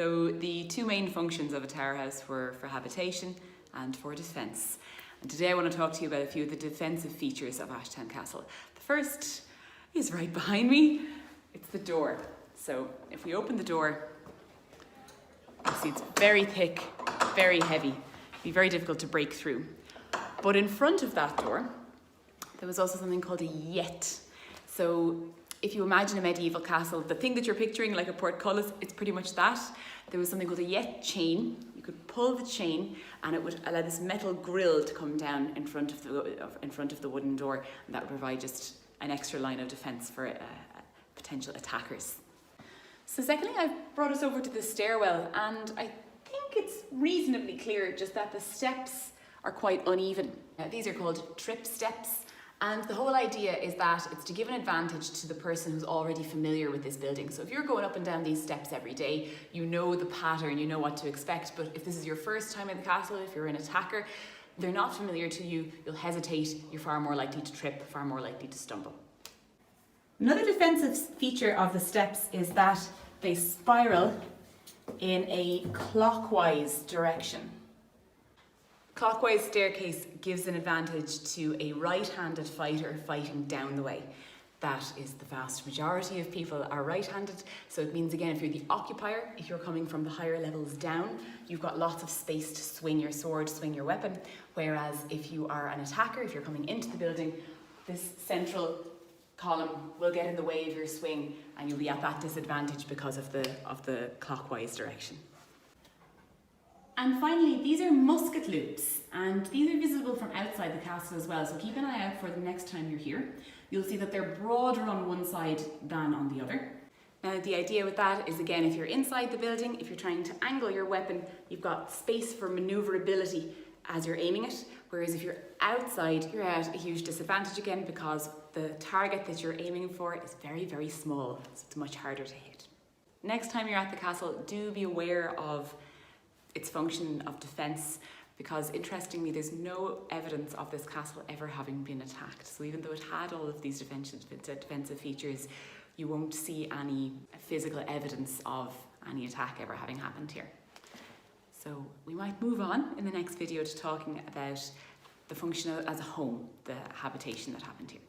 So the two main functions of a tower house were for habitation and for defence. And today I want to talk to you about a few of the defensive features of Ashtown Castle. The first is right behind me. It's the door. So if we open the door, you see it's very thick, very heavy. It'd be very difficult to break through. But in front of that door, there was also something called a yett. So if you imagine a medieval castle, the thing that you're picturing like a portcullis, it's pretty much that. There was something called a yett chain. You could pull the chain and it would allow this metal grille to come down in front of the wooden door, and that would provide just an extra line of defence for potential attackers. So secondly, I've brought us over to the stairwell, and I think it's reasonably clear just that the steps are quite uneven. These are called trip steps. And the whole idea is that it's to give an advantage to the person who's already familiar with this building. So if you're going up and down these steps every day, you know the pattern, you know what to expect. But if this is your first time in the castle, if you're an attacker, they're not familiar to you, you'll hesitate, you're far more likely to trip, far more likely to stumble. Another defensive feature of the steps is that they spiral in a clockwise direction. Clockwise staircase gives an advantage to a right-handed fighter fighting down the way. That is the vast majority of people are right-handed. So it means, again, if you're the occupier, if you're coming from the higher levels down, you've got lots of space to swing your sword, swing your weapon. Whereas if you are an attacker, if you're coming into the building, this central column will get in the way of your swing and you'll be at that disadvantage because of the clockwise direction. And finally, these are musket loops, and these are visible from outside the castle as well, so keep an eye out for the next time you're here. You'll see that they're broader on one side than on the other. Now the idea with that is, again, if you're inside the building, if you're trying to angle your weapon, you've got space for manoeuvrability as you're aiming it, whereas if you're outside, you're at a huge disadvantage again because the target that you're aiming for is very, very small, so it's much harder to hit. Next time you're at the castle, do be aware of its function of defence, because interestingly there's no evidence of this castle ever having been attacked. So even though it had all of these defensive features, you won't see any physical evidence of any attack ever having happened here. So we might move on in the next video to talking about the function as a home, the habitation that happened here.